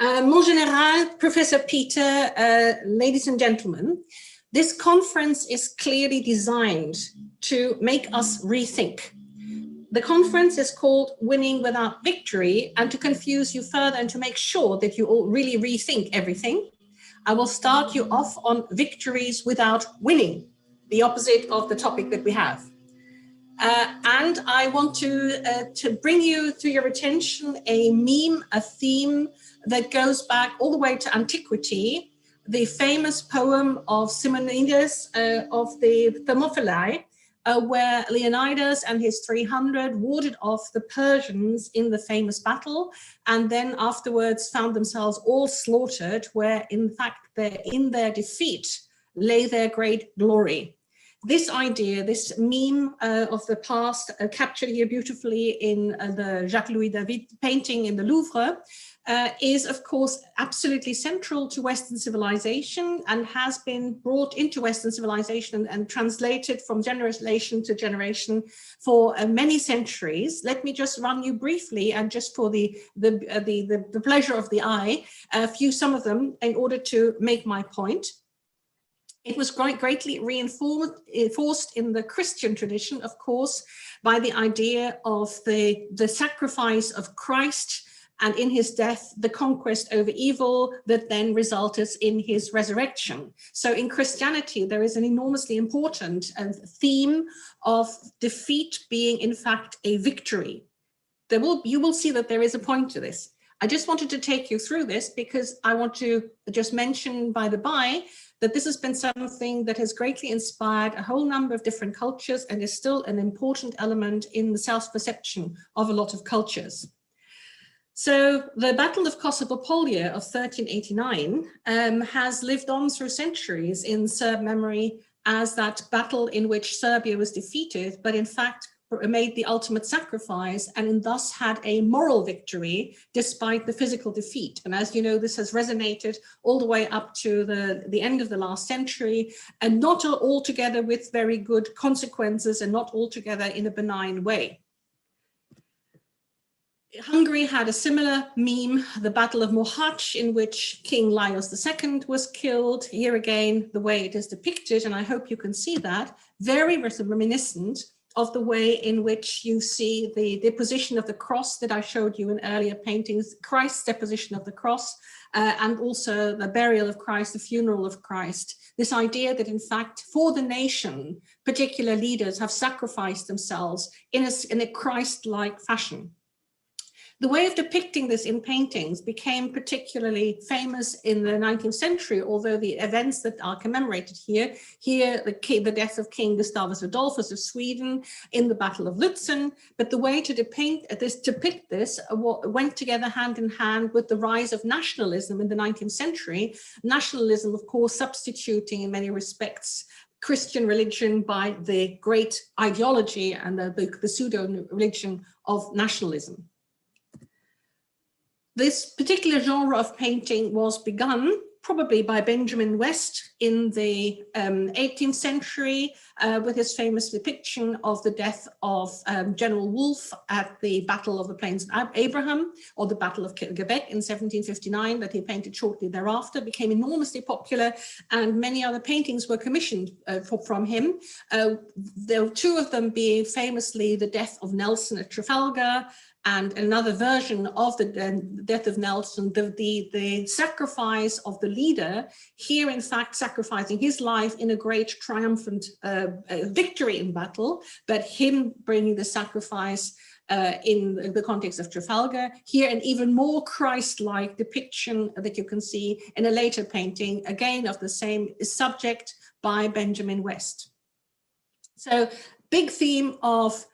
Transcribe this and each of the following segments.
Mon Général, Professor Peter, ladies and gentlemen, this conference is clearly designed to make us rethink. The conference is called Winning Without Victory, and to confuse you further and to make sure that you all really rethink everything, I will start you off on victories without winning, the opposite of the topic that we have. And I want to bring you to your attention a meme, a theme that goes back all the way to antiquity, the famous poem of Simonides of the Thermopylae, where Leonidas and his 300 warded off the Persians in the famous battle, and then afterwards found themselves all slaughtered, where in fact in their defeat lay their great glory. This idea, this meme of the past, captured here beautifully in the Jacques-Louis David painting in the Louvre, is of course absolutely central to Western civilization and has been brought into Western civilization and translated from generation to generation for many centuries. Let me just run you briefly, and just for the pleasure of the eye, some of them in order to make my point. It was greatly reinforced in the Christian tradition, of course, by the idea of the sacrifice of Christ, and in his death, the conquest over evil that then resulted in his resurrection. So in Christianity, there is an enormously important theme of defeat being, in fact, a victory. You will see that there is a point to this. I just wanted to take you through this because I want to just mention by the by that this has been something that has greatly inspired a whole number of different cultures and is still an important element in the self-perception of a lot of cultures. So the Battle of Kosovo-Polje of 1389 has lived on through centuries in Serb memory as that battle in which Serbia was defeated, but in fact made the ultimate sacrifice and thus had a moral victory despite the physical defeat. And as you know, this has resonated all the way up to the end of the last century, and not altogether with very good consequences and not altogether in a benign way. Hungary had a similar meme, the Battle of Mohacs, in which King Lajos II was killed. Here again, the way it is depicted, and I hope you can see that, very reminiscent of the way in which you see the deposition of the cross that I showed you in earlier paintings, Christ's deposition of the cross, and also the burial of Christ, the funeral of Christ. This idea that in fact, for the nation, particular leaders have sacrificed themselves in a Christ-like fashion. The way of depicting this in paintings became particularly famous in the 19th century, although the events that are commemorated here, the death of King Gustavus Adolphus of Sweden in the Battle of Lutzen, but the way to depict this went together hand in hand with the rise of nationalism in the 19th century. Nationalism, of course, substituting in many respects Christian religion by the great ideology and the pseudo-religion of nationalism. This particular genre of painting was begun probably by Benjamin West in the 18th century with his famous depiction of the death of General Wolfe at the Battle of the Plains of Abraham, or the Battle of Quebec in 1759, that he painted shortly thereafter, became enormously popular, and many other paintings were commissioned from him. There were two of them being famously the death of Nelson at Trafalgar, and another version of the death of Nelson, the sacrifice of the leader, here in fact sacrificing his life in a great triumphant victory in battle, but him bringing the sacrifice in the context of Trafalgar. Here an even more Christ-like depiction that you can see in a later painting, again of the same subject by Benjamin West. So big theme of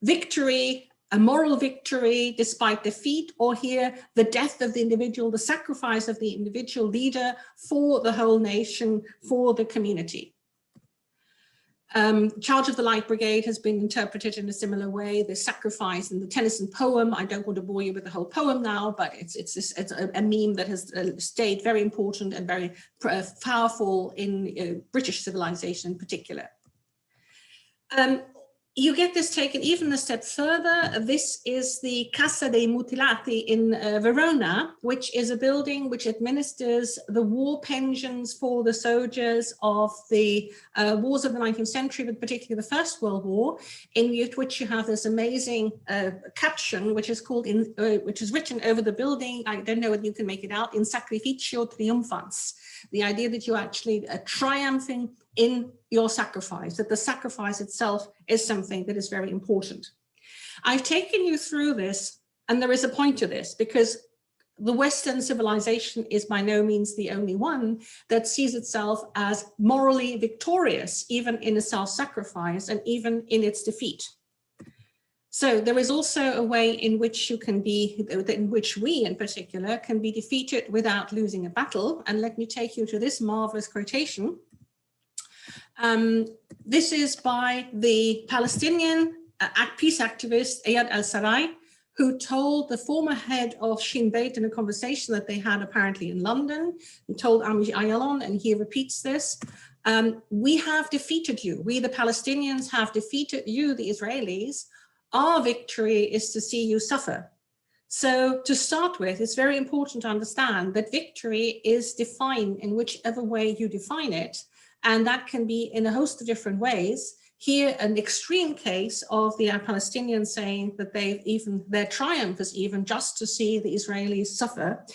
victory, a moral victory despite defeat, or here the death of the individual, the sacrifice of the individual leader for the whole nation, for the community. Charge of the Light Brigade has been interpreted in a similar way. The sacrifice in the Tennyson poem, I don't want to bore you with the whole poem now, but it's a meme that has stayed very important and very powerful in British civilization in particular. You get this taken even a step further. This is the Casa dei Mutilati in Verona, which is a building which administers the war pensions for the soldiers of the wars of the 19th century, but particularly the First World War, in which you have this amazing caption, which is called which is written over the building. I don't know whether you can make it out, in Sacrificio Triumphans. The idea that you're actually triumphing in your sacrifice, that the sacrifice itself is something that is very important. I've taken you through this, and there is a point to this, because the Western civilization is by no means the only one that sees itself as morally victorious, even in a self-sacrifice and even in its defeat. So there is also a way in which you can be, in which we in particular can be defeated without losing a battle. And let me take you to this marvelous quotation. This is by the Palestinian peace activist Ayad al-Sarai, who told the former head of Shin Bet in a conversation that they had apparently in London. He told Ami Ayalon, and he repeats this, we have defeated you. We, the Palestinians, have defeated you, the Israelis. Our victory is to see you suffer. So to start with, it's very important to understand that victory is defined in whichever way you define it. And that can be in a host of different ways. Here, an extreme case of the Palestinians saying that their triumph is even just to see the Israelis suffer,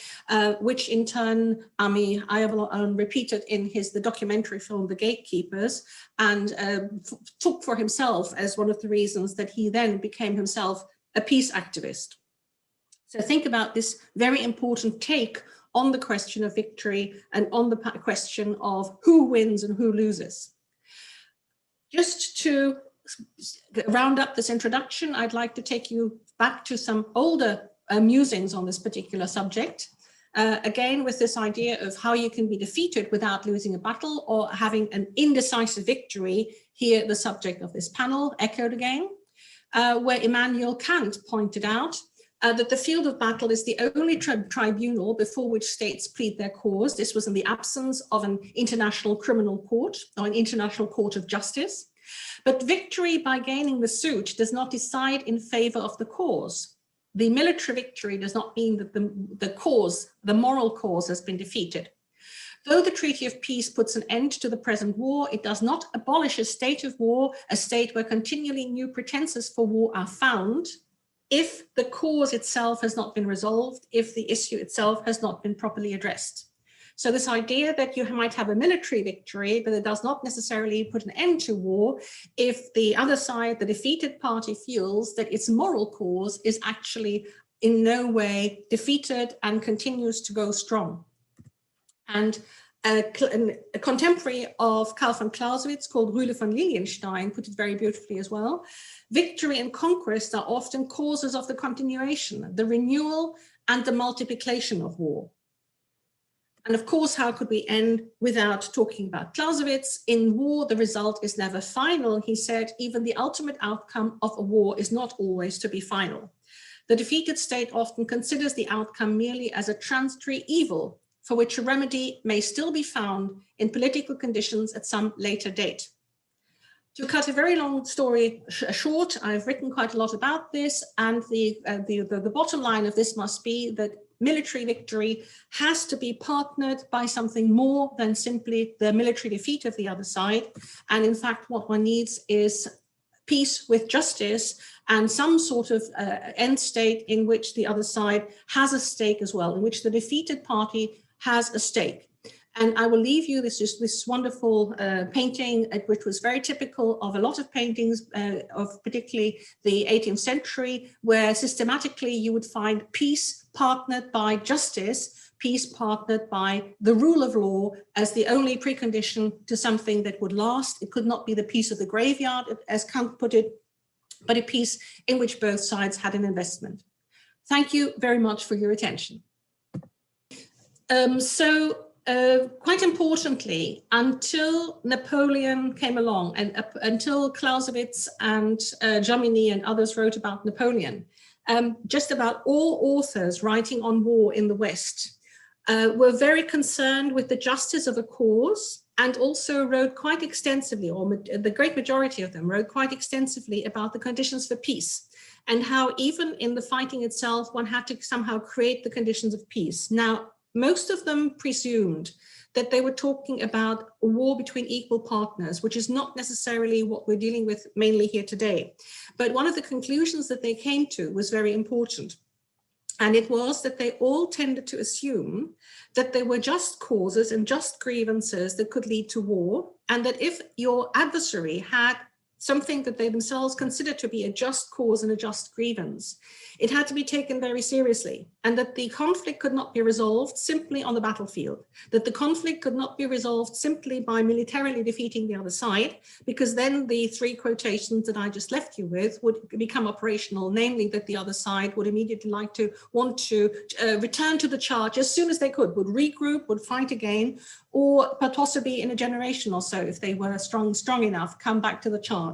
which in turn Ami Ayalon repeated in the documentary film, The Gatekeepers, and took for himself as one of the reasons that he then became himself a peace activist. So think about this very important take on the question of victory and on the question of who wins and who loses. Just to round up this introduction, I'd like to take you back to some older musings on this particular subject. Again, with this idea of how you can be defeated without losing a battle or having an indecisive victory, here the subject of this panel echoed again, where Immanuel Kant pointed out that the field of battle is the only tribunal before which states plead their cause. This was in the absence of an international criminal court or an international court of justice. But victory by gaining the suit does not decide in favor of the cause. The military victory does not mean that the moral cause has been defeated. Though the Treaty of Peace puts an end to the present war, it does not abolish a state of war, a state where continually new pretenses for war are found, if the cause itself has not been resolved, if the issue itself has not been properly addressed. So this idea that you might have a military victory, but it does not necessarily put an end to war if the other side, the defeated party, feels that its moral cause is actually in no way defeated and continues to go strong. And a contemporary of Karl von Clausewitz called Rühle von Lilienstein put it very beautifully as well. Victory and conquest are often causes of the continuation, the renewal and the multiplication of war. And of course, how could we end without talking about Clausewitz? In war, the result is never final. He said, even the ultimate outcome of a war is not always to be final. The defeated state often considers the outcome merely as a transitory evil for which a remedy may still be found in political conditions at some later date. To cut a very long story short, I've written quite a lot about this, and the bottom line of this must be that military victory has to be partnered by something more than simply the military defeat of the other side. And in fact, what one needs is peace with justice and some sort of end state in which the other side has a stake as well, in which the defeated party has a stake. And I will leave you this wonderful painting, which was very typical of a lot of paintings of particularly the 18th century, where systematically you would find peace partnered by justice, peace partnered by the rule of law as the only precondition to something that would last. It could not be the peace of the graveyard, as Kant put it, but a peace in which both sides had an investment. Thank you very much for your attention. Quite importantly, until Napoleon came along and until Clausewitz and Jomini and others wrote about Napoleon, just about all authors writing on war in the West were very concerned with the justice of a cause, and also wrote quite extensively, or the great majority of them wrote quite extensively about the conditions for peace, and how even in the fighting itself, one had to somehow create the conditions of peace. Now, most of them presumed that they were talking about a war between equal partners, which is not necessarily what we're dealing with mainly here today. But one of the conclusions that they came to was very important. And it was that they all tended to assume that there were just causes and just grievances that could lead to war, and that if your adversary had something that they themselves considered to be a just cause and a just grievance, it had to be taken very seriously, and that the conflict could not be resolved simply on the battlefield, that the conflict could not be resolved simply by militarily defeating the other side, because then the three quotations that I just left you with would become operational, namely that the other side would immediately want to return to the charge as soon as they could, would regroup, would fight again, or possibly in a generation or so, if they were strong enough, come back to the charge.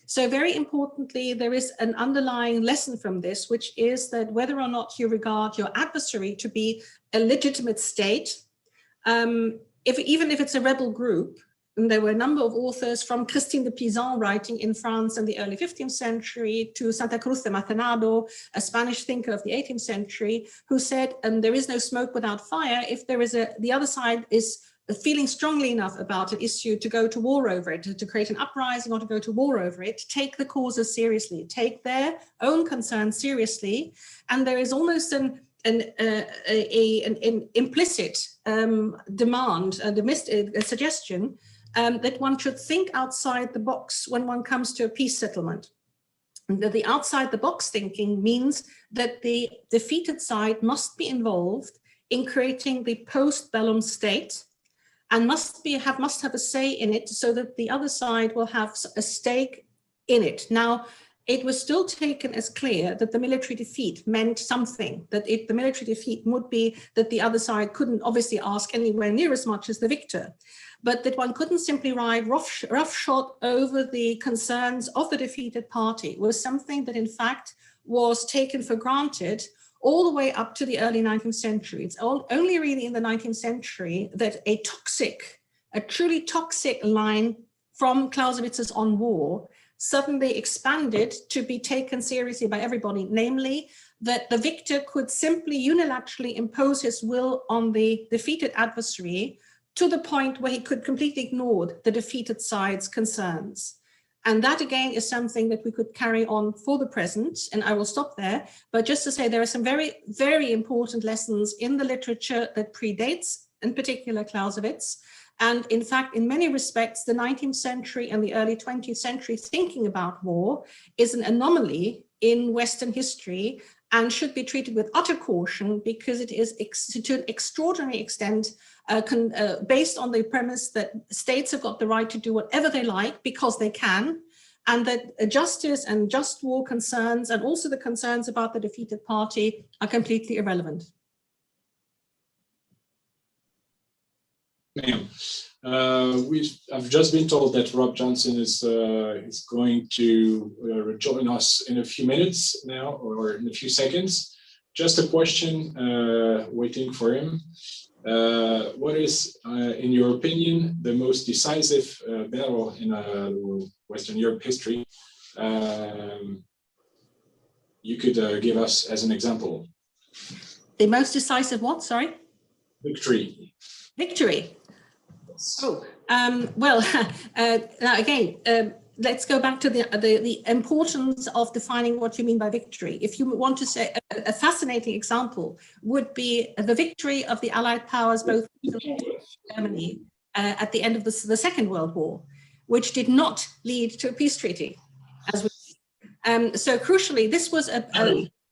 So very importantly, there is an underlying lesson from this, which is that whether or not you regard your adversary to be a legitimate state, even if it's a rebel group, and there were a number of authors from Christine de Pizan writing in France in the early 15th century to Santa Cruz de Matanado, a Spanish thinker of the 18th century, who said, there is no smoke without fire. If there is the other side is feeling strongly enough about an issue to go to war over it, to create an uprising or to go to war over it, take the causes seriously, take their own concerns seriously. And there is almost an implicit demand, a suggestion that one should think outside the box when one comes to a peace settlement. And that the outside the box thinking means that the defeated side must be involved in creating the post-bellum state, and must have a say in it, so that the other side will have a stake in it. Now, it was still taken as clear that the military defeat meant something, that the military defeat would be that the other side couldn't obviously ask anywhere near as much as the victor, but that one couldn't simply ride roughshod over the concerns of the defeated party was something that in fact was taken for granted all the way up to the early 19th century. It's only really in the 19th century that a truly toxic line from Clausewitz's On War suddenly expanded to be taken seriously by everybody, namely that the victor could simply unilaterally impose his will on the defeated adversary to the point where he could completely ignore the defeated side's concerns. And that, again, is something that we could carry on for the present, and I will stop there. But just to say, there are some very, very important lessons in the literature that predates, in particular, Clausewitz. And in fact, in many respects, the 19th century and the early 20th century thinking about war is an anomaly in Western history and should be treated with utter caution, because it is to an extraordinary extent based on the premise that states have got the right to do whatever they like because they can, and that justice and just war concerns, and also the concerns about the defeated party, are completely irrelevant. Ma'am, I've just been told that Rob Johnson is going to rejoin us in a few minutes now, or in a few seconds. Just a question waiting for him. What is, in your opinion, the most decisive battle in Western Europe history? You could give us as an example. The most decisive what, sorry? Victory. Victory. Oh, well, now again, let's go back to the importance of defining what you mean by victory. If you want to say a fascinating example would be the victory of the Allied powers, both Germany, at the end of the Second World War, which did not lead to a peace treaty. So crucially, this was a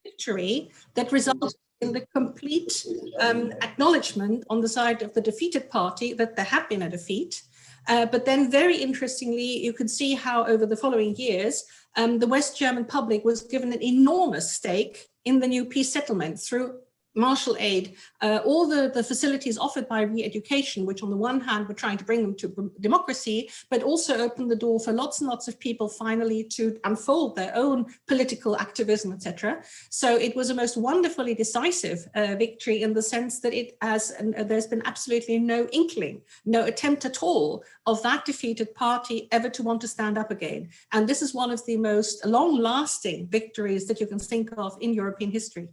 victory that resulted in the complete acknowledgement on the side of the defeated party that there had been a defeat. But then very interestingly, you could see how over the following years, the West German public was given an enormous stake in the new peace settlement through Marshall Aid, all the facilities offered by re-education, which on the one hand were trying to bring them to democracy, but also opened the door for lots and lots of people finally to unfold their own political activism, etc. So it was a most wonderfully decisive victory in the sense that it has, there's been absolutely no inkling, no attempt at all of that defeated party ever to want to stand up again. And this is one of the most long-lasting victories that you can think of in European history.